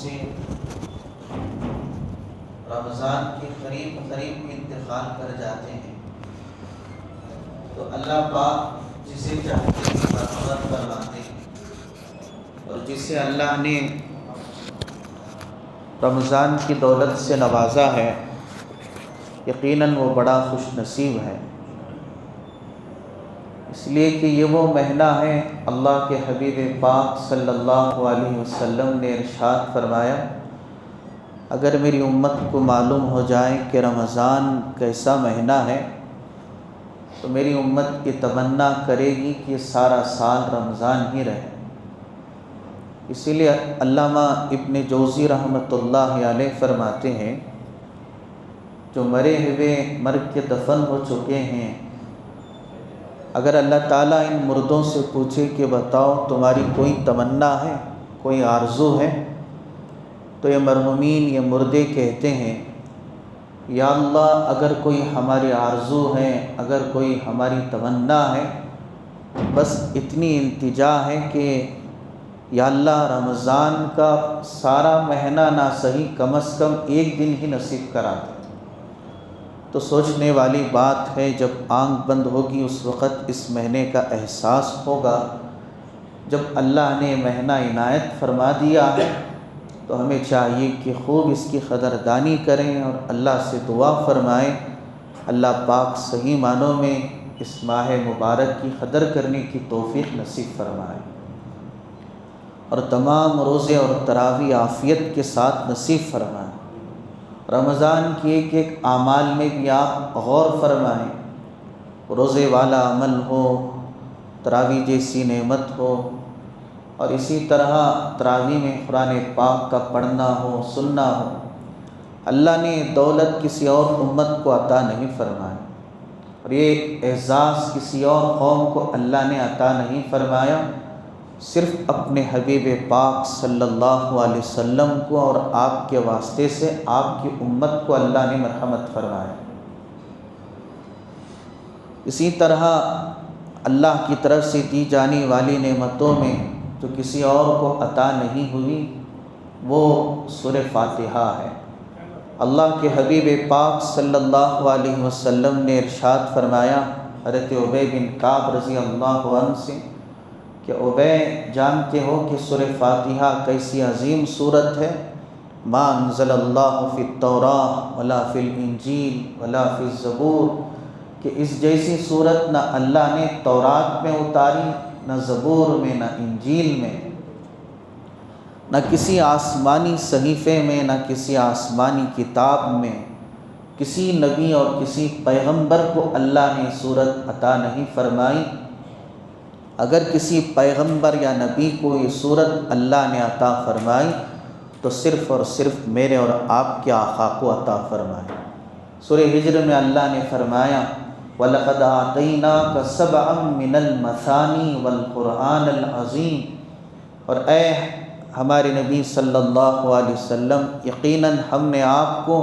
سے رمضان کے قریب قریب انتقال کر جاتے ہیں تو اللہ پاک جسے چاہتے ہیں مرحمت فرماتے ہیں، اور جسے اللہ نے رمضان کی دولت سے نوازا ہے یقیناً وہ بڑا خوش نصیب ہے، اس لیے کہ یہ وہ مہینہ ہے۔ اللہ کے حبیب پاک صلی اللہ علیہ وسلم نے ارشاد فرمایا، اگر میری امت کو معلوم ہو جائے کہ رمضان کیسا مہینہ ہے تو میری امت کی تمنا کرے گی کہ یہ سارا سال رمضان ہی رہے۔ اسی لیے علامہ ابن جوزی رحمۃ اللہ علیہ فرماتے ہیں، جو مرے ہوئے مر کے دفن ہو چکے ہیں، اگر اللہ تعالیٰ ان مردوں سے پوچھے کہ بتاؤ تمہاری کوئی تمنا ہے، کوئی آرزو ہے، تو یہ مرحومین، یہ مردے کہتے ہیں، یا اللہ اگر کوئی ہماری آرزو ہے، اگر کوئی ہماری تمنا ہے، بس اتنی التجا ہے کہ یا اللہ رمضان کا سارا مہینہ نہ صحیح کم از کم ایک دن ہی نصیب کرا دے۔ تو سوچنے والی بات ہے، جب آنکھ بند ہوگی اس وقت اس مہینے کا احساس ہوگا۔ جب اللہ نے مہینہ عنایت فرما دیا ہے تو ہمیں چاہیے کہ خوب اس کی قدردانی کریں اور اللہ سے دعا فرمائیں، اللہ پاک صحیح معنوں میں اس ماہ مبارک کی قدر کرنے کی توفیق نصیب فرمائے، اور تمام روزے اور تراویح عافیت کے ساتھ نصیب فرمائے۔ رمضان کی ایک ایک اعمال میں بھی آپ غور فرمائیں، روزے والا عمل ہو، تراویح جیسی نعمت ہو، اور اسی طرح تراویح میں قرآن پاک کا پڑھنا ہو، سننا ہو۔ اللہ نے دولت کسی اور امت کو عطا نہیں فرمائی، اور یہ اعزاز کسی اور قوم کو اللہ نے عطا نہیں فرمایا، صرف اپنے حبیب پاک صلی اللہ علیہ وسلم کو اور آپ کے واسطے سے آپ کی امت کو اللہ نے مرحمت فرمایا۔ اسی طرح اللہ کی طرف سے دی جانے والی نعمتوں میں جو کسی اور کو عطا نہیں ہوئی وہ سورہ فاتحہ ہے۔ اللہ کے حبیب پاک صلی اللہ علیہ وسلم نے ارشاد فرمایا حضرت ابی بن کعب رضی اللہ عنہ سے کہ ابی جانتے ہو کہ سورہ فاتحہ کیسی عظیم سورت ہے؟ ما انزل اللہ فی التوراۃ ولا فی الانجیل ولا فی الزبور، کہ اس جیسی سورت نہ اللہ نے تورات میں اتاری، نہ زبور میں، نہ انجیل میں، نہ کسی آسمانی صحیفے میں، نہ کسی آسمانی کتاب میں، کسی نبی اور کسی پیغمبر کو اللہ نے سورت عطا نہیں فرمائی۔ اگر کسی پیغمبر یا نبی کو یہ سورت اللہ نے عطا فرمائی تو صرف اور صرف میرے اور آپ کے آقا کو عطا فرمائی۔ سورہ ہجر میں اللہ نے فرمایا وَلَقَدْ آتَيْنَاكَ سَبْعًا مِّنَ الْمَثَانِي وَالْقُرْآنَ الْعَظِيمِ، اور اے ہمارے نبی صلی اللہ علیہ وسلم، یقیناً ہم نے آپ کو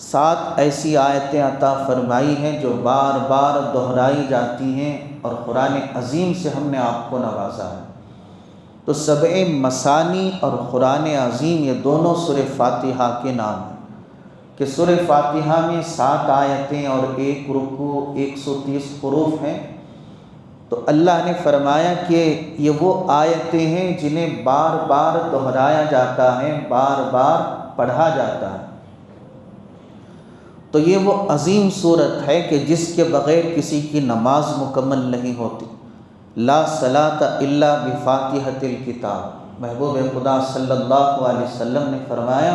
7 ایسی آیتیں عطا فرمائی ہیں جو بار بار دہرائی جاتی ہیں، اور قرآن عظیم سے ہم نے آپ کو نوازا ہے۔ تو 7 مثانی اور قرآن عظیم یہ دونوں سورہ فاتحہ کے نام ہیں، کہ سورہ فاتحہ میں 7 آیتیں اور 1 رکوع، 130 حروف ہیں۔ تو اللہ نے فرمایا کہ یہ وہ آیتیں ہیں جنہیں بار بار دہرایا جاتا ہے، بار بار پڑھا جاتا ہے۔ تو یہ وہ عظیم صورت ہے کہ جس کے بغیر کسی کی نماز مکمل نہیں ہوتی۔ لا صلاۃ الا بفاتحۃ الکتاب، محبوب خدا صلی اللہ علیہ وسلم نے فرمایا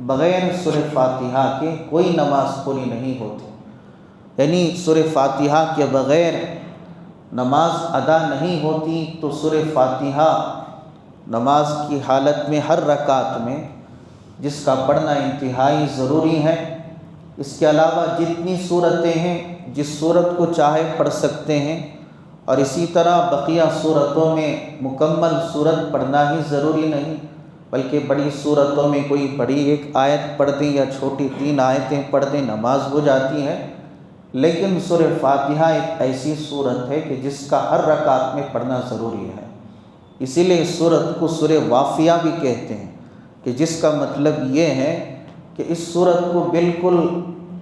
بغیر سورہ فاتحہ کے کوئی نماز پوری نہیں ہوتی، یعنی سورہ فاتحہ کے بغیر نماز ادا نہیں ہوتی۔ تو سورہ فاتحہ نماز کی حالت میں ہر رکعت میں جس کا پڑھنا انتہائی ضروری ہے۔ اس کے علاوہ جتنی صورتیں ہیں جس صورت کو چاہے پڑھ سکتے ہیں، اور اسی طرح بقیہ صورتوں میں مکمل صورت پڑھنا ہی ضروری نہیں، بلکہ بڑی صورتوں میں کوئی بڑی 1 آیت پڑھ دیں یا چھوٹی 3 آیتیں پڑھ دیں نماز ہو جاتی ہے۔ لیکن سورہ فاتحہ ایک ایسی صورت ہے کہ جس کا ہر رکعت میں پڑھنا ضروری ہے، اسی لیے اس صورت کو سورہ وافیہ بھی کہتے ہیں۔ کہ جس کا مطلب یہ ہے کہ اس سورت کو بالکل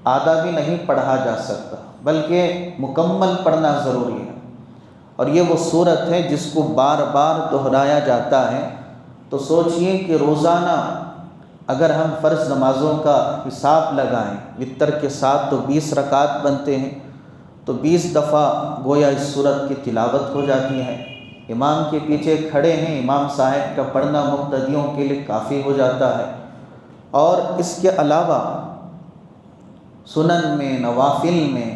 آدھا بھی نہیں پڑھا جا سکتا، بلکہ مکمل پڑھنا ضروری ہے۔ اور یہ وہ سورت ہے جس کو بار بار دہرایا جاتا ہے۔ تو سوچئے کہ روزانہ اگر ہم فرض نمازوں کا حساب لگائیں، وتر کے ساتھ تو 20 رکعت بنتے ہیں، تو 20 دفعہ گویا اس سورت کی تلاوت ہو جاتی ہے۔ امام کے پیچھے کھڑے ہیں، امام صاحب کا پڑھنا مقتدیوں کے لیے کافی ہو جاتا ہے۔ اور اس کے علاوہ سنن میں، نوافل میں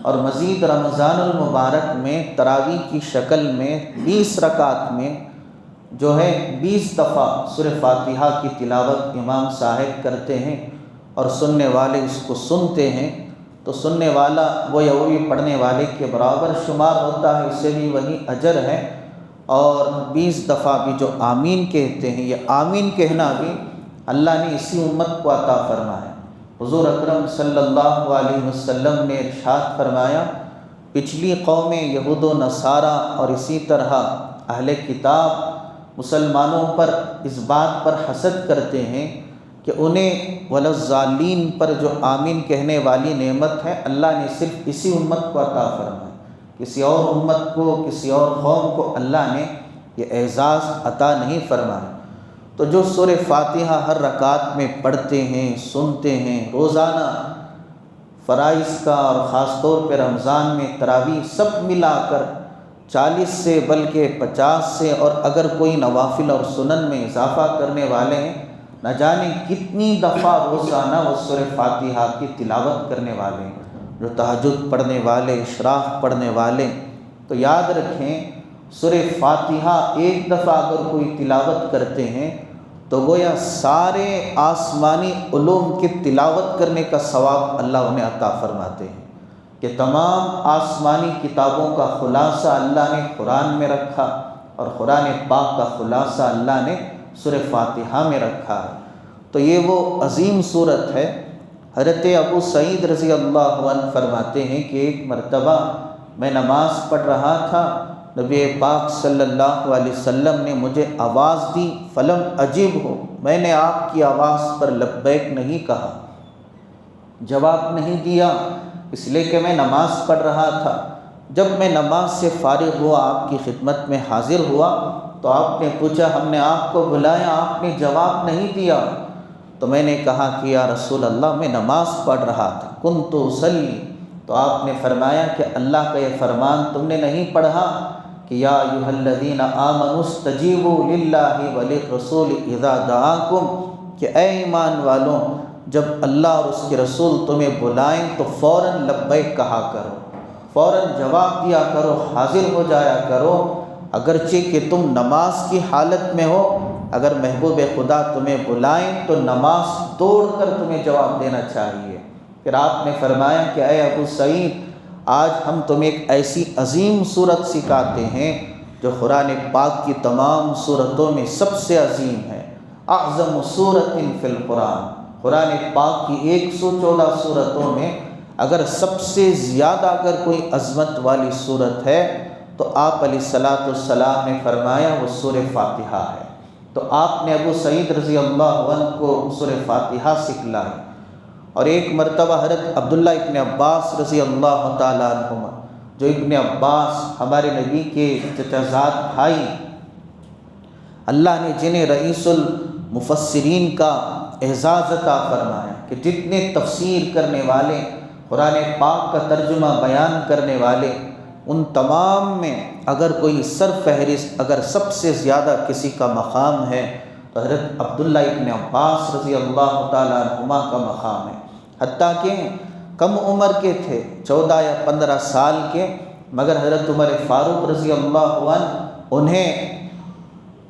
اور مزید رمضان المبارک میں تراویح کی شکل میں 20 رکعت میں جو ہے 20 دفعہ سورہ فاتحہ کی تلاوت امام صاحب کرتے ہیں، اور سننے والے اس کو سنتے ہیں، تو سننے والا وہ یوی پڑھنے والے کے برابر شمار ہوتا ہے، اسے بھی وہی اجر ہے۔ اور 20 دفعہ بھی جو آمین کہتے ہیں، یہ آمین کہنا بھی اللہ نے اسی امت کو عطا فرمایا۔ حضور اکرم صلی اللہ علیہ وسلم نے ارشاد فرمایا، پچھلی قومیں یہود و نصارہ اور اسی طرح اہل کتاب مسلمانوں پر اس بات پر حسد کرتے ہیں کہ انہیں وللضالین پر جو آمین کہنے والی نعمت ہے اللہ نے صرف اسی امت کو عطا فرمائی، کسی اور امت کو، کسی اور قوم کو اللہ نے یہ اعزاز عطا نہیں فرمایا۔ تو جو سورہ فاتحہ ہر رکعت میں پڑھتے ہیں، سنتے ہیں، روزانہ فرائض کا اور خاص طور پہ رمضان میں تراویح سب ملا کر 40 سے بلکہ 50 سے، اور اگر کوئی نوافل اور سنن میں اضافہ کرنے والے ہیں، نہ جانے کتنی دفعہ روزانہ وہ سورہ فاتحہ کی تلاوت کرنے والے ہیں۔ جو تہجد پڑھنے والے، اشراق پڑھنے والے، تو یاد رکھیں سورہ فاتحہ ایک دفعہ اگر کوئی تلاوت کرتے ہیں تو گویا سارے آسمانی علوم کی تلاوت کرنے کا ثواب اللہ انہیں عطا فرماتے ہیں، کہ تمام آسمانی کتابوں کا خلاصہ اللہ نے قرآن میں رکھا، اور قرآن پاک کا خلاصہ اللہ نے سورہ فاتحہ میں رکھا ہے۔ تو یہ وہ عظیم صورت ہے۔ حضرت ابو سعید رضی اللہ عنہ فرماتے ہیں کہ ایک مرتبہ میں نماز پڑھ رہا تھا، نبی پاک صلی اللہ علیہ وسلم نے مجھے آواز دی، فلم عجیب ہو، میں نے آپ کی آواز پر لبیک نہیں کہا، جواب نہیں دیا، اس لیے کہ میں نماز پڑھ رہا تھا۔ جب میں نماز سے فارغ ہوا، آپ کی خدمت میں حاضر ہوا، تو آپ نے پوچھا ہم نے آپ کو بلایا، آپ نے جواب نہیں دیا۔ تو میں نے کہا کہ یا رسول اللہ میں نماز پڑھ رہا تھا، کنت اصلی۔ تو آپ نے فرمایا کہ اللہ کا یہ فرمان تم نے نہیں پڑھا کہ یا ایھا الذین آمنوا استجیبوا للہ وللرسول اذا دعاکم، کہ اے ایمان والوں جب اللہ اور اس کے رسول تمہیں بلائیں تو فوراً لبیک کہا کرو، فوراً جواب دیا کرو، حاضر ہو جایا کرو، اگرچہ کہ تم نماز کی حالت میں ہو، اگر محبوب خدا تمہیں بلائیں تو نماز توڑ کر تمہیں جواب دینا چاہیے۔ پھر آپ نے فرمایا کہ اے ابو سعید آج ہم تمہیں ایک ایسی عظیم صورت سکھاتے ہیں جو قرآن پاک کی تمام صورتوں میں سب سے عظیم ہے، اعظم صورت فی القرآن، قرآن پاک کی 114 صورتوں میں اگر سب سے زیادہ اگر کوئی عظمت والی صورت ہے تو آپ علیہ الصلاۃ والسلام نے فرمایا وہ سورہ فاتحہ ہے۔ تو آپ نے ابو سعید رضی اللہ عنہ کو سورہ فاتحہ سکھلائی۔ اور ایک مرتبہ حضرت عبداللہ ابن عباس رضی اللہ تعالیٰ عنہما، جو ابن عباس ہمارے نبی کے چچازاد بھائی، اللہ نے جنہیں رئیس المفسرین کا اعزاز عطا فرمایا کہ جتنے تفسیر کرنے والے، قرآن پاک کا ترجمہ بیان کرنے والے، ان تمام میں اگر کوئی سرفہرست اگر سب سے زیادہ کسی کا مقام ہے تو حضرت عبداللہ ابن عباس رضی اللہ تعالیٰ عنہما کا مقام ہے۔ حتیٰ کہ کم عمر کے تھے، 14 یا 15 سال کے، مگر حضرت عمر فاروق رضی اللہ عنہ انہیں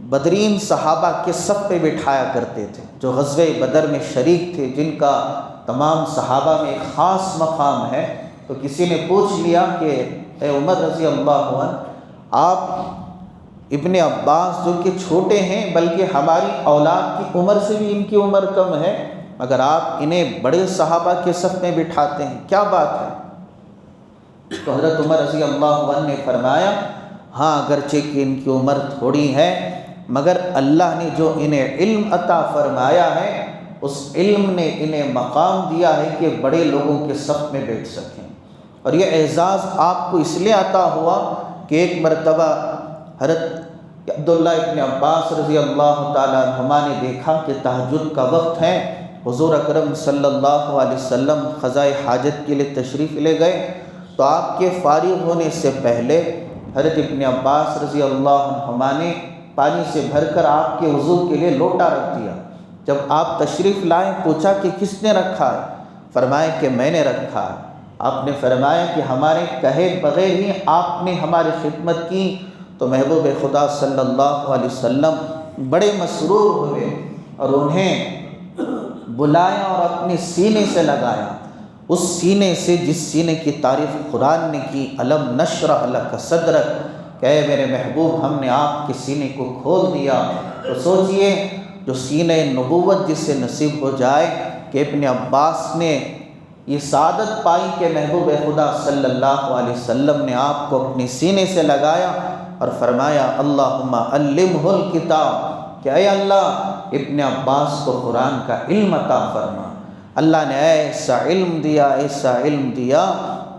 بدرین صحابہ کے صف پہ بٹھایا کرتے تھے، جو غزوہ بدر میں شریک تھے، جن کا تمام صحابہ میں ایک خاص مقام ہے۔ تو کسی نے پوچھ لیا کہ اے عمر رضی اللہ عنہ، آپ ابن عباس جو کہ چھوٹے ہیں بلکہ ہماری اولاد کی عمر سے بھی ان کی عمر کم ہے، مگر آپ انہیں بڑے صحابہ کے صف میں بٹھاتے ہیں، کیا بات ہے؟ تو حضرت عمر رضی اللہ عنہ نے فرمایا ہاں اگرچہ کہ ان کی عمر تھوڑی ہے مگر اللہ نے جو انہیں علم عطا فرمایا ہے اس علم نے انہیں مقام دیا ہے کہ بڑے لوگوں کے صف میں بیٹھ سکیں۔ اور یہ اعزاز آپ کو اس لیے عطا ہوا کہ ایک مرتبہ حضرت عبداللہ ابن عباس رضی اللہ تعالیٰ عنہما نے دیکھا کہ تہجد کا وقت ہے، حضور اکرم صلی اللہ علیہ وسلم قضائے حاجت کے لیے تشریف لے گئے، تو آپ کے فارغ ہونے سے پہلے حضرت ابن عباس رضی اللہ عنہما نے پانی سے بھر کر آپ کے وضو کے لیے لوٹا رکھ دیا۔ جب آپ تشریف لائے پوچھا کہ کس نے رکھا ہے؟ فرمایا کہ میں نے رکھا ہے۔ آپ نے فرمایا کہ ہمارے کہے بغیر ہی آپ نے ہماری خدمت کی، تو محبوب خدا صلی اللہ علیہ وسلم بڑے مسرور ہوئے اور انہیں بلایا اور اپنے سینے سے لگایا، اس سینے سے جس سینے کی تعریف قرآن نے کی، الم نشرح لک صدرک، کہ اے میرے محبوب ہم نے آپ کے سینے کو کھول دیا۔ تو سوچئے جو سینہ نبوت جس سے نصیب ہو جائے کہ ابن عباس نے یہ سعادت پائی کہ محبوب خدا صلی اللہ علیہ وسلم نے آپ کو اپنے سینے سے لگایا اور فرمایا اللہم علمہ الکتاب، کہ اے اللہ ابن عباس کو قرآن کا علم عطا فرما۔ اللہ نے ایسا علم دیا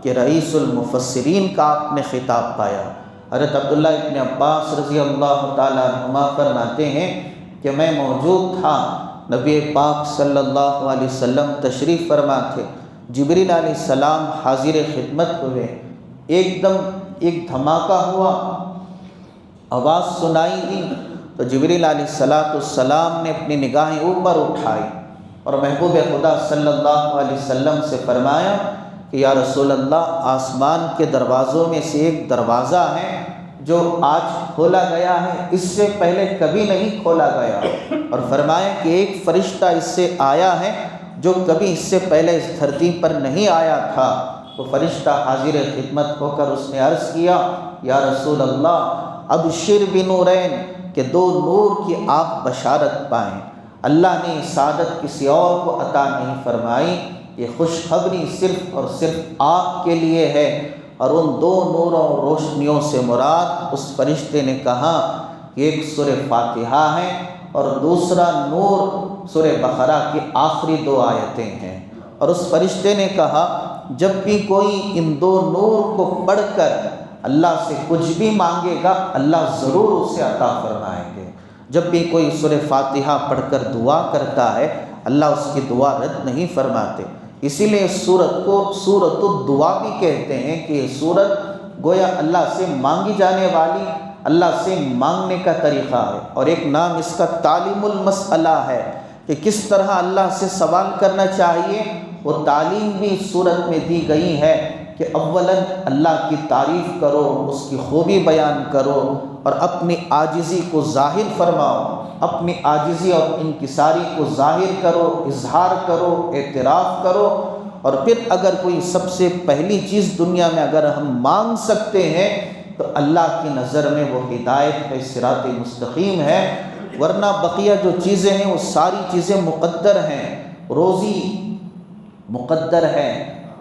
کہ رئیس المفسرین کا آپ نے خطاب پایا۔ حضرت عبداللہ ابن عباس رضی اللہ تعالیٰ عنہما فرماتے ہیں کہ میں موجود تھا، نبی پاک صلی اللہ علیہ وسلم تشریف فرما تھے، جبریل علیہ السلام حاضر خدمت ہوئے، ایک دم ایک دھماکہ ہوا، آواز سنائی دی، تو جبریل علیہ السلام نے اپنی نگاہیں اوپر اٹھائی اور محبوب خدا صلی اللہ علیہ وسلم سے فرمایا کہ یا رسول اللہ آسمان کے دروازوں میں سے ایک دروازہ ہے جو آج کھولا گیا ہے، اس سے پہلے کبھی نہیں کھولا گیا، اور فرمایا کہ ایک فرشتہ اس سے آیا ہے جو کبھی اس سے پہلے اس دھرتی پر نہیں آیا تھا۔ وہ فرشتہ حاضر خدمت ہو کر اس نے عرض کیا یا رسول اللہ ابشر بنورین، کہ دو نور کی آپ بشارت پائیں۔ اللہ نے سعادت کسی اور کو عطا نہیں فرمائی، یہ خوشخبری صرف اور صرف آپ کے لیے ہے۔ اور ان دو نوروں اور روشنیوں سے مراد اس فرشتے نے کہا کہ ایک سورہ فاتحہ ہے اور دوسرا نور سورہ بقرہ کی آخری 2 آیتیں ہیں۔ اور اس فرشتے نے کہا جب بھی کوئی ان 2 نور کو پڑھ کر اللہ سے کچھ بھی مانگے گا اللہ ضرور اسے عطا فرمائیں گے۔ جب بھی کوئی سورہ فاتحہ پڑھ کر دعا کرتا ہے اللہ اس کی دعا رد نہیں فرماتے، اسی لیے اس سورت کو سورۃ الدعا بھی کہتے ہیں کہ یہ سورت گویا اللہ سے مانگی جانے والی، اللہ سے مانگنے کا طریقہ ہے۔ اور ایک نام اس کا تعلیم المسئلہ ہے کہ کس طرح اللہ سے سوال کرنا چاہیے، وہ تعلیم بھی اس سورت میں دی گئی ہے کہ اولاً اللہ کی تعریف کرو، اس کی خوبی بیان کرو اور اپنی عاجزی کو ظاہر فرماؤ، اپنی عاجزی اور انکساری کو ظاہر کرو، اظہار کرو، اعتراف کرو۔ اور پھر اگر کوئی سب سے پہلی چیز دنیا میں اگر ہم مانگ سکتے ہیں تو اللہ کی نظر میں وہ ہدایت ہے، صراط مستقیم ہے، ورنہ بقیہ جو چیزیں ہیں وہ ساری چیزیں مقدر ہیں، روزی مقدر ہے،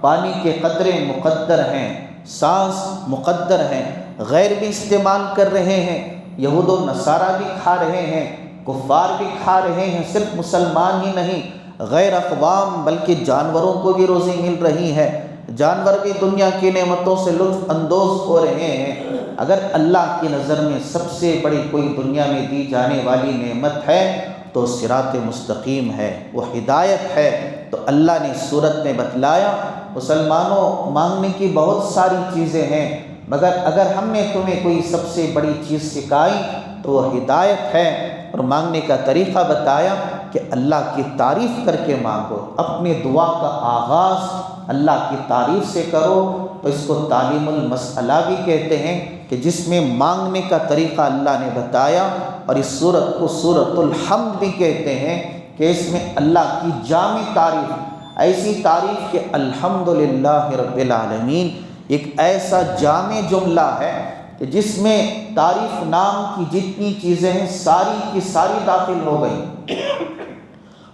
پانی کے قطرے مقدر ہیں، سانس مقدر ہیں، غیر بھی استعمال کر رہے ہیں، یہود و نصارہ بھی کھا رہے ہیں، کفار بھی کھا رہے ہیں، صرف مسلمان ہی نہیں غیر اقوام بلکہ جانوروں کو بھی روزی مل رہی ہے، جانور بھی دنیا کی نعمتوں سے لطف اندوز ہو رہے ہیں۔ اگر اللہ کی نظر میں سب سے بڑی کوئی دنیا میں دی جانے والی نعمت ہے تو صراط مستقیم ہے، وہ ہدایت ہے۔ تو اللہ نے سورت میں بتلایا مسلمانوں مانگنے کی بہت ساری چیزیں ہیں، مگر اگر ہم نے تمہیں کوئی سب سے بڑی چیز سکھائی تو وہ ہدایت ہے، اور مانگنے کا طریقہ بتایا کہ اللہ کی تعریف کر کے مانگو، اپنی دعا کا آغاز اللہ کی تعریف سے کرو۔ تو اس کو تعلیم المسئلہ بھی کہتے ہیں کہ جس میں مانگنے کا طریقہ اللہ نے بتایا، اور اس سورت کو سورۃ الحمد بھی کہتے ہیں کہ اس میں اللہ کی جامع تعریف، ایسی تعریف کہ الحمدللہ رب العالمین ایک ایسا جامع جملہ ہے کہ جس میں تعریف نام کی جتنی چیزیں ہیں ساری کی ساری داخل ہو گئی،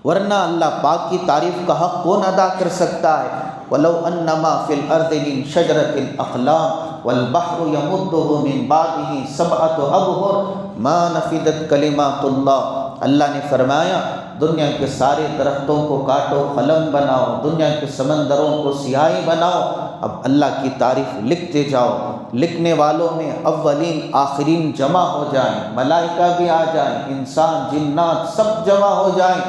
ورنہ اللہ پاک کی تعریف کا حق کون ادا کر سکتا ہے؟ وَلَوْ أَنَّمَا فِي الْأَرْضِ مِن شَجَرَةٍ أَقْلَامٍ، والبحر یمدہ من بعدہ سبعۃ ابحر ما نفدت کلمات اللہ۔ اللہ نے فرمایا دنیا کے سارے درختوں کو کاٹو، قلم بناؤ، دنیا کے سمندروں کو سیاہی بناؤ، اب اللہ کی تعریف لکھتے جاؤ۔ لکھنے والوں میں اولین آخرین جمع ہو جائیں، ملائکہ بھی آ جائیں، انسان جنات سب جمع ہو جائیں،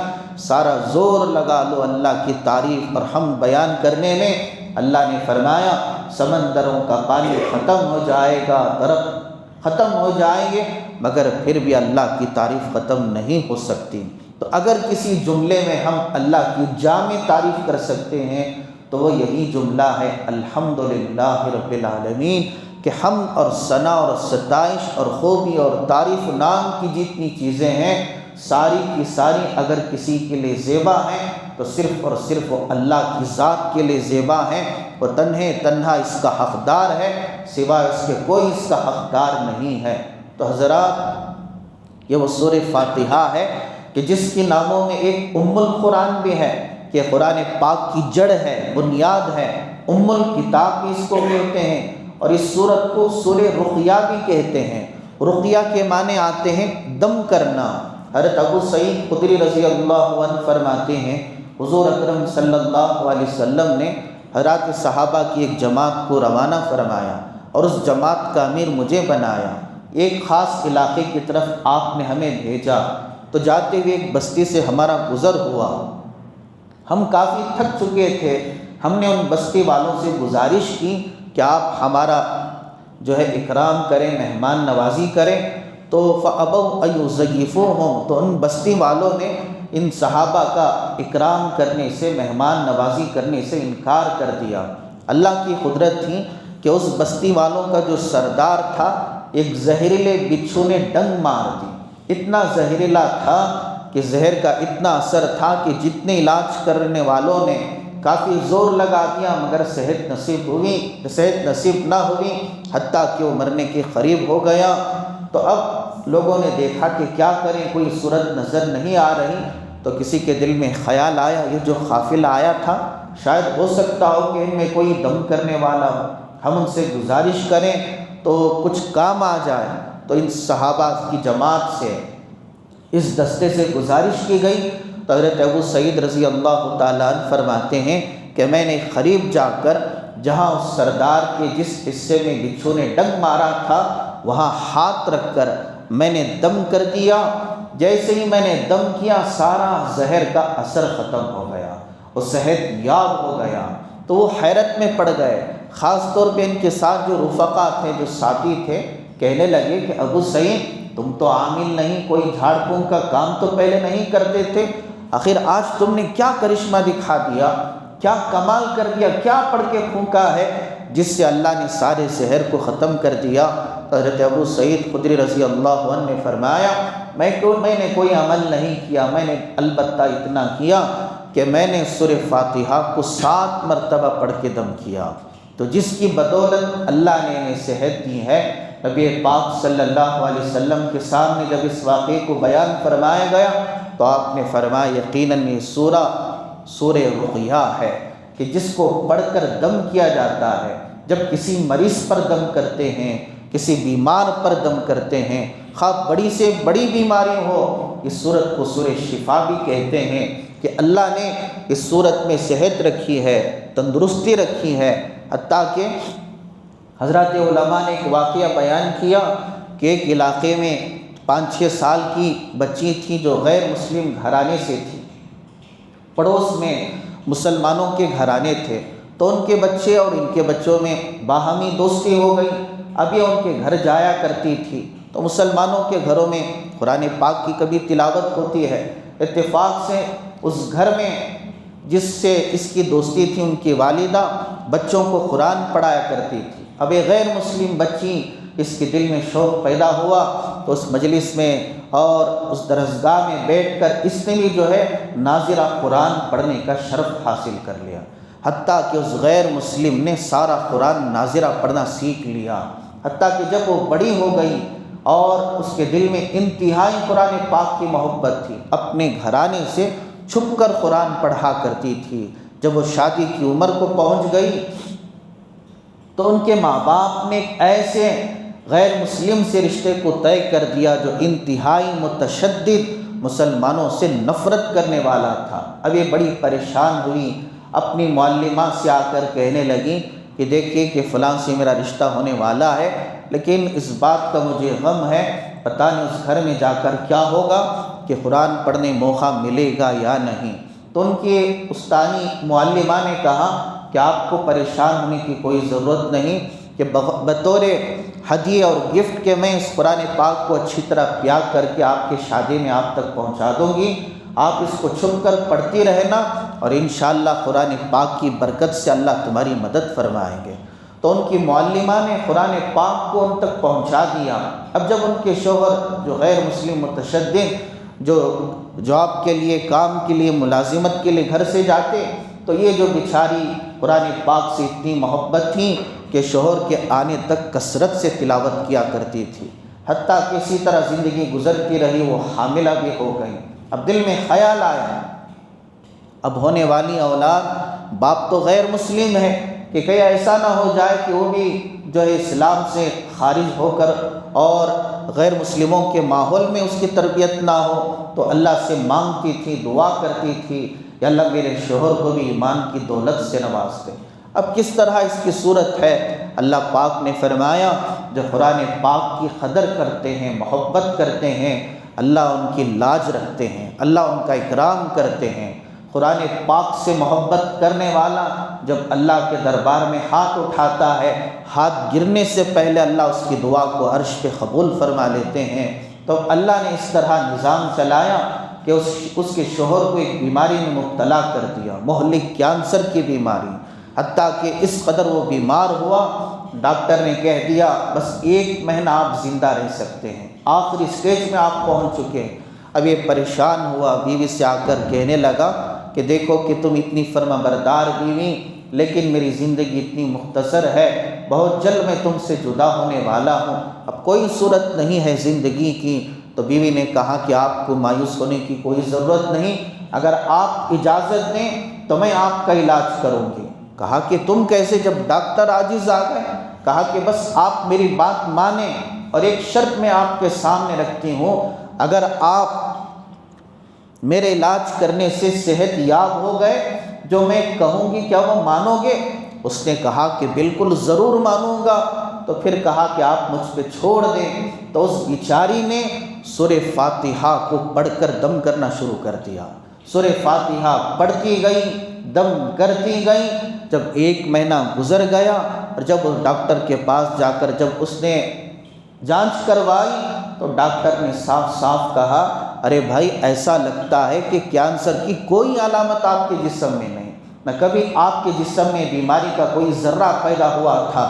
سارا زور لگا لو اللہ کی تعریف اور حمد بیان کرنے میں۔ اللہ نے فرمایا سمندروں کا پانی ختم ہو جائے گا، درخت ختم ہو جائیں گے، مگر پھر بھی اللہ کی تعریف ختم نہیں ہو سکتی۔ تو اگر کسی جملے میں ہم اللہ کی جامع تعریف کر سکتے ہیں تو وہ یہی جملہ ہے الحمدللہ رب العالمین، کہ حمد اور ثنا اور ستائش اور خوبی اور تعریف نام کی جتنی چیزیں ہیں ساری کی ساری اگر کسی کے لیے زیبا ہیں تو صرف اور صرف وہ اللہ کی ذات کے لیے زیبا ہیں، وہ تنہا اس کا حقدار ہے، سوائے اس کے کوئی اس کا حقدار نہیں ہے۔ تو حضرات یہ وہ سورہ فاتحہ ہے کہ جس کے ناموں میں ایک ام القرآن بھی ہے، کہ قرآن پاک کی جڑ ہے، بنیاد ہے، ام الکتاب بھی اس کو کہتے ہیں، اور اس سورت کو سورہ رقیہ بھی کہتے ہیں۔ رقیہ کے معنی آتے ہیں دم کرنا۔ حضرت ابو سعید خدری رضی اللہ عنہ فرماتے ہیں حضور اکرم صلی اللہ علیہ وسلم نے حضرات صحابہ کی ایک جماعت کو روانہ فرمایا اور اس جماعت کا امیر مجھے بنایا۔ ایک خاص علاقے کی طرف آپ نے ہمیں بھیجا، تو جاتے ہوئے ایک بستی سے ہمارا گزر ہوا، ہم کافی تھک چکے تھے۔ ہم نے ان بستی والوں سے گزارش کی کہ آپ ہمارا جو ہے اکرام کریں، مہمان نوازی کریں، تو فَأَبَوْا أَن يُضَيِّفُوهُمْ، تو ان بستی والوں نے ان صحابہ کا اکرام کرنے سے، مہمان نوازی کرنے سے انکار کر دیا۔ اللہ کی قدرت تھی کہ اس بستی والوں کا جو سردار تھا ایک زہریلے بچھو نے ڈنگ مار دی، اتنا زہریلا تھا کہ زہر کا اتنا اثر تھا کہ جتنے علاج کرنے والوں نے کافی زور لگا دیا مگر صحت نصیب نہ ہوئی، حتیٰ کہ وہ مرنے کے قریب ہو گیا۔ تو اب لوگوں نے دیکھا کہ کیا کریں، کوئی صورت نظر نہیں آ رہی، تو کسی کے دل میں خیال آیا یہ جو قافلہ آیا تھا شاید ہو سکتا ہو کہ ان میں کوئی دم کرنے والا ہو، ہم ان سے گزارش کریں تو کچھ کام آ جائے۔ تو ان صحابہ کی جماعت سے اس دستے سے گزارش کی گئی، تو حضرت ابو سعید رضی اللہ تعالیٰ عنہ فرماتے ہیں کہ میں نے قریب جا کر جہاں اس سردار کے جس حصے میں بچھو نے ڈنگ مارا تھا وہاں ہاتھ رکھ کر میں نے دم کر دیا۔ جیسے ہی میں نے دم کیا سارا زہر کا اثر ختم ہو گیا، وہ صحت یاب ہو گیا۔ تو وہ حیرت میں پڑ گئے، خاص طور پہ ان کے ساتھ جو رفقا تھے، جو ساتھی تھے، کہنے لگے کہ ابو سعید تم تو عامل نہیں، کوئی جھاڑ پھونک کا کام تو پہلے نہیں کرتے تھے، آخر آج تم نے کیا کرشمہ دکھا دیا، کیا کمال کر دیا، کیا پڑھ کے پھونکا ہے جس سے اللہ نے سارے زہر کو ختم کر دیا؟ حضرت ابو سعید خدری رضی اللہ عنہ نے فرمایا میں نے کوئی عمل نہیں کیا، میں نے البتہ اتنا کیا کہ میں نے سورہ فاتحہ کو 7 مرتبہ پڑھ کے دم کیا۔ تو جس کی بدولت اللہ نے انہیں صحت دی ہے، نبی پاک صلی اللہ علیہ وسلم کے سامنے جب اس واقعے کو بیان فرمایا گیا تو آپ نے فرمایا یقیناً یہ سورہ رقیہ ہے کہ جس کو پڑھ کر دم کیا جاتا ہے۔ جب کسی مریض پر دم کرتے ہیں، کسی بیمار پر دم کرتے ہیں، خواہ بڑی سے بڑی بیماری ہو، اس صورت کو سورہ شفا بھی کہتے ہیں کہ اللہ نے اس صورت میں صحت رکھی ہے، تندرستی رکھی ہے۔ حتیٰ کہ حضرات علماء نے ایک واقعہ بیان کیا کہ ایک علاقے میں 5-6 سال کی بچی تھی جو غیر مسلم گھرانے سے تھی، پڑوس میں مسلمانوں کے گھرانے تھے، تو ان کے بچے اور ان کے بچوں میں باہمی دوستی ہو گئی۔ اب یہ ان کے گھر جایا کرتی تھی، تو مسلمانوں کے گھروں میں قرآن پاک کی کبھی تلاوت ہوتی ہے، اتفاق سے اس گھر میں جس سے اس کی دوستی تھی ان کی والدہ بچوں کو قرآن پڑھایا کرتی تھی۔ اب ایک غیر مسلم بچی، اس کے دل میں شوق پیدا ہوا تو اس مجلس میں اور اس درسگاہ میں بیٹھ کر اس نے بھی جو ہے ناظرہ قرآن پڑھنے کا شرف حاصل کر لیا، حتیٰ کہ اس غیر مسلم نے سارا قرآن ناظرہ پڑھنا سیکھ لیا۔ حتیٰ کہ جب وہ بڑی ہو گئی اور اس کے دل میں انتہائی قرآن پاک کی محبت تھی، اپنے گھرانے سے چھپ کر قرآن پڑھا کرتی تھی۔ جب وہ شادی کی عمر کو پہنچ گئی تو تو ان کے ماں باپ نے ایک ایسے غیر مسلم سے رشتے کو طے کر دیا جو انتہائی متشدد مسلمانوں سے نفرت کرنے والا تھا۔ اب یہ بڑی پریشان ہوئی، اپنی معلمہ سے آ کر کہنے لگی کہ دیکھیے کہ فلاں سے میرا رشتہ ہونے والا ہے، لیکن اس بات کا مجھے غم ہے، پتہ نہیں اس گھر میں جا کر کیا ہوگا، کہ قرآن پڑھنے موقع ملے گا یا نہیں۔ تو ان کی استانی معلمہ نے کہا کہ آپ کو پریشان ہونے کی کوئی ضرورت نہیں، کہ بطور ہدیے اور گفٹ کے میں اس قرآن پاک کو اچھی طرح پیک کر کے آپ کے شادی میں آپ تک پہنچا دوں گی، آپ اس کو چھپ کر پڑھتی رہنا اور انشاءاللہ قرآن پاک کی برکت سے اللہ تمہاری مدد فرمائیں گے۔ تو ان کی معلمہ نے قرآن پاک کو ان تک پہنچا دیا۔ اب جب ان کے شوہر جو غیر مسلم متشدد جو جاب کے لیے، کام کے لیے، ملازمت کے لیے گھر سے جاتے، تو یہ جو بیچاری قرآن پاک سے اتنی محبت تھی کہ شوہر کے آنے تک کثرت سے تلاوت کیا کرتی تھی، حتیٰ کہ اسی طرح زندگی گزرتی رہی، وہ حاملہ بھی ہو گئی۔ اب دل میں خیال آیا، اب ہونے والی اولاد، باپ تو غیر مسلم ہے، کہ کہیں ایسا نہ ہو جائے کہ وہ بھی جو ہے اسلام سے خارج ہو کر اور غیر مسلموں کے ماحول میں اس کی تربیت نہ ہو۔ تو اللہ سے مانگتی تھی، دعا کرتی تھی کہ اللہ میرے شوہر کو بھی ایمان کی دولت سے نواز دے۔ اب کس طرح اس کی صورت ہے؟ اللہ پاک نے فرمایا جو قرآن پاک کی قدر کرتے ہیں، محبت کرتے ہیں، اللہ ان کی لاج رکھتے ہیں، اللہ ان کا اکرام کرتے ہیں۔ قرآن پاک سے محبت کرنے والا جب اللہ کے دربار میں ہاتھ اٹھاتا ہے، ہاتھ گرنے سے پہلے اللہ اس کی دعا کو عرش پہ قبول فرما لیتے ہیں۔ تو اللہ نے اس طرح نظام چلایا کہ اس کے شوہر کو ایک بیماری میں مبتلا کر دیا، مہلک کینسر کی بیماری، حتیٰ کہ اس قدر وہ بیمار ہوا، ڈاکٹر نے کہہ دیا بس 1 مہینہ آپ زندہ رہ سکتے ہیں، آخری سٹیج میں آپ پہنچ چکے ہیں۔ اب یہ پریشان ہوا، بیوی سے آ کر کہنے لگا کہ دیکھو کہ تم اتنی فرما بردار بیوی، لیکن میری زندگی اتنی مختصر ہے، بہت جلد میں تم سے جدا ہونے والا ہوں، اب کوئی صورت نہیں ہے زندگی کی۔ تو بیوی نے کہا کہ آپ کو مایوس ہونے کی کوئی ضرورت نہیں، اگر آپ اجازت دیں تو میں آپ کا علاج کروں گی۔ کہا کہ تم کیسے؟ جب ڈاکٹر عاجز آ گئے، کہا کہ بس آپ میری بات مانیں، اور ایک شرط میں آپ کے سامنے رکھتی ہوں، اگر آپ میرے علاج کرنے سے صحت یاب ہو گئے، جو میں کہوں گی کیا وہ مانو گے؟ اس نے کہا کہ بالکل ضرور مانوں گا۔ تو پھر کہا کہ آپ مجھ پہ چھوڑ دیں۔ تو اس بیچاری نے سورہ فاتحہ کو پڑھ کر دم کرنا شروع کر دیا، سورہ فاتحہ پڑھتی گئی، دم کرتی گئی۔ جب 1 مہینہ گزر گیا اور جب اس ڈاکٹر کے پاس جا کر جب اس نے جانچ کروائی تو ڈاکٹر نے صاف صاف کہا ارے بھائی ایسا لگتا ہے کہ کینسر کی کوئی علامت آپ کے جسم میں نہیں، نہ کبھی آپ کے جسم میں بیماری کا کوئی ذرہ پیدا ہوا تھا،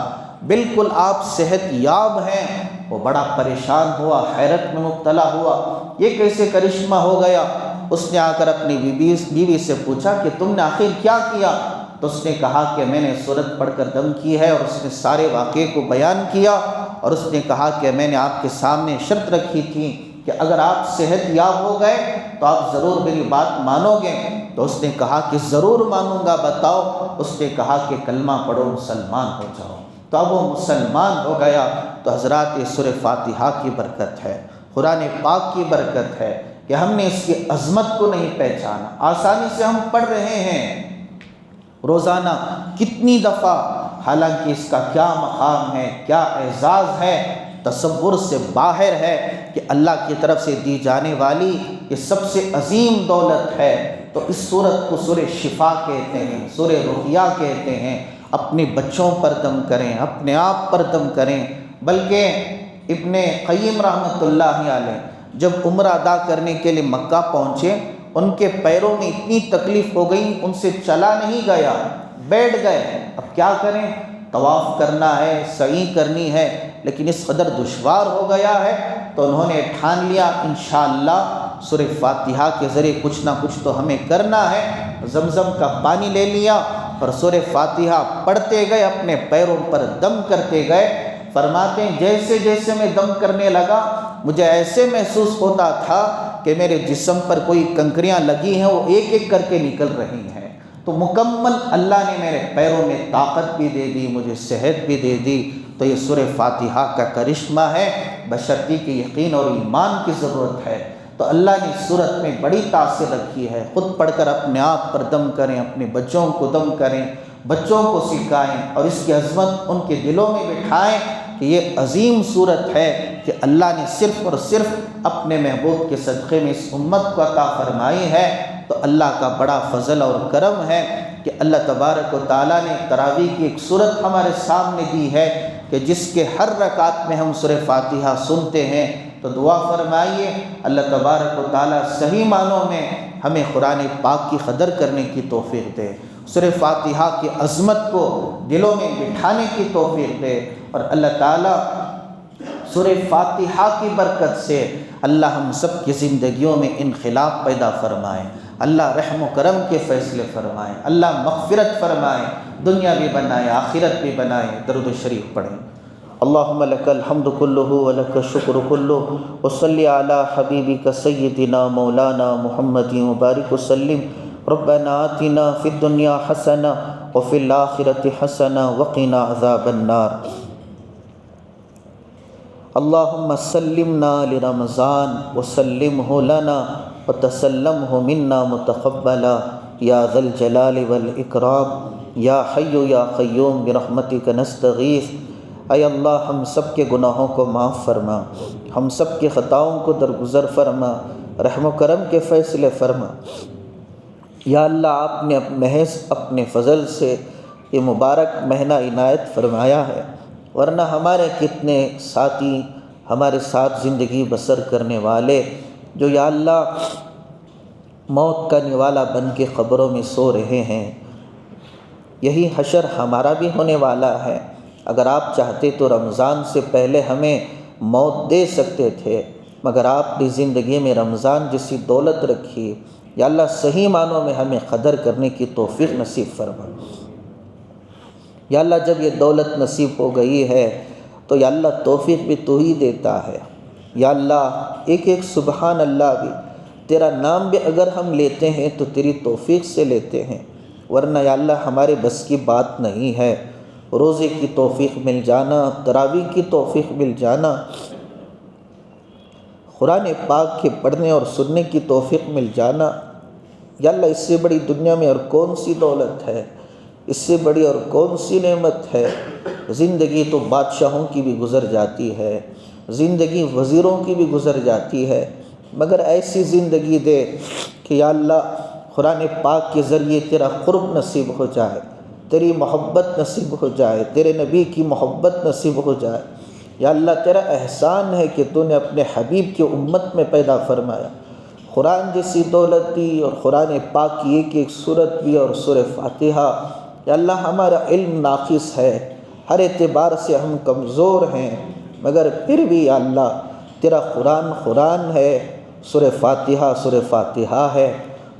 بالکل آپ صحت یاب ہیں۔ وہ بڑا پریشان ہوا، حیرت میں مبتلا ہوا، یہ کیسے کرشمہ ہو گیا؟ اس نے آ کر اپنی بیوی سے پوچھا کہ تم نے آخر کیا کیا؟ تو اس نے کہا کہ میں نے سورت پڑھ کر دم کی ہے، اور اس نے سارے واقعے کو بیان کیا، اور اس نے کہا کہ میں نے آپ کے سامنے شرط رکھی تھی کہ اگر آپ صحت یاب ہو گئے تو آپ ضرور میری بات مانو گے۔ تو اس نے کہا کہ ضرور مانوں گا، بتاؤ۔ اس نے کہا کہ کلمہ پڑھو، مسلمان ہو جاؤ۔ تو اب وہ مسلمان ہو گیا۔ تو حضرات یہ سورہ فاتحہ کی برکت ہے، قرآن پاک کی برکت ہے کہ ہم نے اس کی عظمت کو نہیں پہچانا۔ آسانی سے ہم پڑھ رہے ہیں روزانہ کتنی دفعہ، حالانکہ اس کا کیا مقام ہے، کیا اعزاز ہے، تصور سے باہر ہے کہ اللہ کی طرف سے دی جانے والی یہ سب سے عظیم دولت ہے۔ تو اس سورت کو سورہ شفا کہتے ہیں، سورہ رقیہ کہتے ہیں۔ اپنے بچوں پر دم کریں، اپنے آپ پر دم کریں۔ بلکہ ابن قیم رحمۃ اللہ علیہ جب عمرہ ادا کرنے کے لیے مکہ پہنچے، ان کے پیروں میں اتنی تکلیف ہو گئی، ان سے چلا نہیں گیا، بیٹھ گئے۔ اب کیا کریں؟ طواف کرنا ہے، سعی کرنی ہے، لیکن اس قدر دشوار ہو گیا ہے تو انہوں نے ٹھان لیا انشاءاللہ سورہ فاتحہ کے ذریعے کچھ نہ کچھ تو ہمیں کرنا ہے۔ زمزم کا پانی لے لیا اور سورہ فاتحہ پڑھتے گئے، اپنے پیروں پر دم کرتے گئے۔ فرماتے ہیں جیسے جیسے میں دم کرنے لگا مجھے ایسے محسوس ہوتا تھا کہ میرے جسم پر کوئی کنکریاں لگی ہیں، وہ ایک ایک کر کے نکل رہی ہیں۔ تو مکمل اللہ نے میرے پیروں میں طاقت بھی دے دی، مجھے صحت بھی دے دی، تو یہ سورہ فاتحہ کا کرشمہ ہے، بشرطی کہ یقین اور ایمان کی ضرورت ہے۔ تو اللہ نے اس صورت میں بڑی تاثیر رکھی ہے، خود پڑھ کر اپنے آپ پر دم کریں، اپنے بچوں کو دم کریں، بچوں کو سکھائیں، اور اس کی عظمت ان کے دلوں میں بٹھائیں کہ یہ عظیم صورت ہے کہ اللہ نے صرف اور صرف اپنے محبوب کے صدقے میں اس امت کو عطا فرمائی ہے۔ تو اللہ کا بڑا فضل اور کرم ہے کہ اللہ تبارک و تعالیٰ نے تراویح کی ایک صورت ہمارے سامنے دی ہے کہ جس کے ہر رکعت میں ہم سورہ فاتحہ سنتے ہیں۔ تو دعا فرمائیے اللہ تبارک و تعالیٰ صحیح معنوں میں ہمیں قرآن پاک کی قدر کرنے کی توفیق دے، سورہ فاتحہ کی عظمت کو دلوں میں بٹھانے کی توفیق دے، اور اللہ تعالیٰ سورہ فاتحہ کی برکت سے اللہ ہم سب کی زندگیوں میں انقلاب پیدا فرمائے، اللہ رحم و کرم کے فیصلے فرمائے، اللہ مغفرت فرمائے، دنیا بھی بنائے آخرت بھی بنائے۔ درود شریف پڑھیں۔ اللہم لک الحمد کلہ ولک الشکر کلہ وصلی علی حبیبک سیدنا مولانا محمد وبارک وسلم۔ ربنا آتنا فی الدنیا حسنہ وفی الآخرۃ حسنہ وقنا عذاب النار۔ اللہم سلمنا لرمضان وسلمہ لنا وتسلمہ منا متقبلا یا ذا الجلال والاکرام یا حی یا قیوم برحمتک نستغیث۔ اے اللہ ہم سب کے گناہوں کو معاف فرما، ہم سب کے خطاؤں کو درگزر فرما، رحم و کرم کے فیصلے فرما۔ یا اللہ آپ نے محض اپنے فضل سے یہ مبارک مہینہ عنایت فرمایا ہے، ورنہ ہمارے کتنے ساتھی ہمارے ساتھ زندگی بسر کرنے والے جو یا اللہ موت کا نوالا بن کے قبروں میں سو رہے ہیں، یہی حشر ہمارا بھی ہونے والا ہے۔ اگر آپ چاہتے تو رمضان سے پہلے ہمیں موت دے سکتے تھے، مگر آپ نے زندگی میں رمضان جیسی دولت رکھی، یا اللہ صحیح معنوں میں ہمیں قدر کرنے کی توفیق نصیب فرما۔ یا اللہ جب یہ دولت نصیب ہو گئی ہے تو یا اللہ توفیق بھی تو ہی دیتا ہے۔ یا اللہ ایک ایک سبحان اللہ بھی، تیرا نام بھی اگر ہم لیتے ہیں تو تیری توفیق سے لیتے ہیں، ورنہ یا اللہ ہمارے بس کی بات نہیں ہے۔ روزے کی توفیق مل جانا، تراویح کی توفیق مل جانا، قرآن پاک کے پڑھنے اور سننے کی توفیق مل جانا، یا اللہ اس سے بڑی دنیا میں اور کون سی دولت ہے، اس سے بڑی اور کون سی نعمت ہے۔ زندگی تو بادشاہوں کی بھی گزر جاتی ہے، زندگی وزیروں کی بھی گزر جاتی ہے، مگر ایسی زندگی دے کہ یا اللہ قرآن پاک کے ذریعے تیرا قرب نصیب ہو جائے، تیری محبت نصیب ہو جائے، تیرے نبی کی محبت نصیب ہو جائے۔ یا اللہ تیرا احسان ہے کہ تو نے اپنے حبیب کی امت میں پیدا فرمایا، قرآن جیسی دولت دی اور قرآن پاک کی ایک ایک سورت بھی اور سورہ فاتحہ۔ یا اللہ ہمارا علم ناقص ہے، ہر اعتبار سے ہم کمزور ہیں، مگر پھر بھی یا اللہ تیرا قرآن ہے، سورہ فاتحہ ہے۔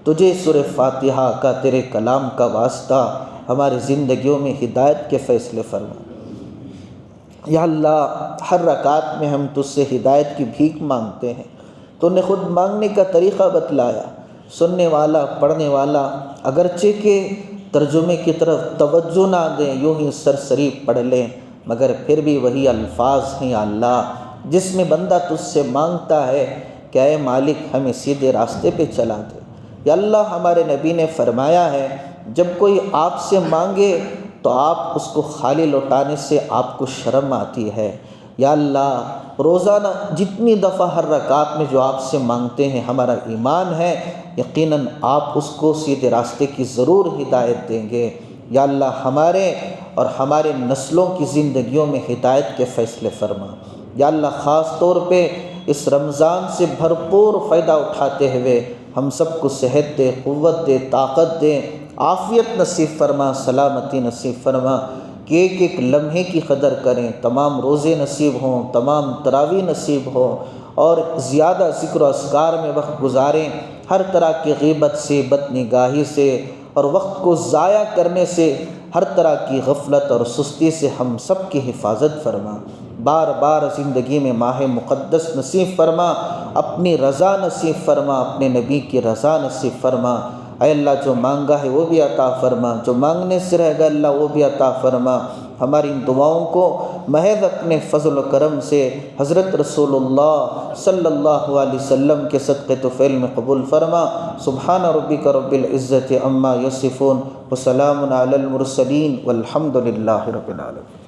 تجھے سورہ فاتحہ کا، تیرے کلام کا واسطہ ہماری زندگیوں میں ہدایت کے فیصلے فرما۔ یا اللہ ہر رکعت میں ہم تجھ سے ہدایت کی بھیک مانگتے ہیں، تو نے خود مانگنے کا طریقہ بتلایا۔ سننے والا پڑھنے والا اگرچہ کہ ترجمے کی طرف توجہ نہ دیں، یوں ہی سرسری پڑھ لیں، مگر پھر بھی وہی الفاظ ہیں یا اللہ جس میں بندہ تجھ سے مانگتا ہے کہ اے مالک ہمیں سیدھے راستے پہ چلا دے۔ یا اللہ ہمارے نبی نے فرمایا ہے جب کوئی آپ سے مانگے تو آپ اس کو خالی لوٹانے سے آپ کو شرم آتی ہے۔ یا اللہ روزانہ جتنی دفعہ ہر رکعت میں جو آپ سے مانگتے ہیں ہمارا ایمان ہے یقیناً آپ اس کو سیدھے راستے کی ضرور ہدایت دیں گے۔ یا اللہ ہمارے اور ہمارے نسلوں کی زندگیوں میں ہدایت کے فیصلے فرما۔ یا اللہ خاص طور پہ اس رمضان سے بھرپور فائدہ اٹھاتے ہوئے ہم سب کو صحت دے، قوت دے، طاقت دے، عافیت نصیب فرما، سلامتی نصیب فرما کہ ایک ایک لمحے کی قدر کریں، تمام روزے نصیب ہوں، تمام تراویح نصیب ہوں، اور زیادہ ذکر و اذکار میں وقت گزاریں، ہر طرح کی غیبت سے، بدنگاہی سے اور وقت کو ضائع کرنے سے، ہر طرح کی غفلت اور سستی سے ہم سب کی حفاظت فرما۔ بار بار زندگی میں ماہ مقدس نصیب فرما، اپنی رضا نصیب فرما، اپنے نبی کی رضا نصیب فرما۔ اے اللہ جو مانگا ہے وہ بھی عطا فرما، جو مانگنے سے رہ گا اللہ وہ بھی عطا فرما۔ ہماری ان دعاؤں کو محض اپنے فضل و کرم سے حضرت رسول اللہ صلی اللہ علیہ وسلم کے صدقے طفیل میں قبول فرما۔ سبحان ربک رب العزت عما یصفون وسلام علی المرسلین والحمد للہ رب العالمین۔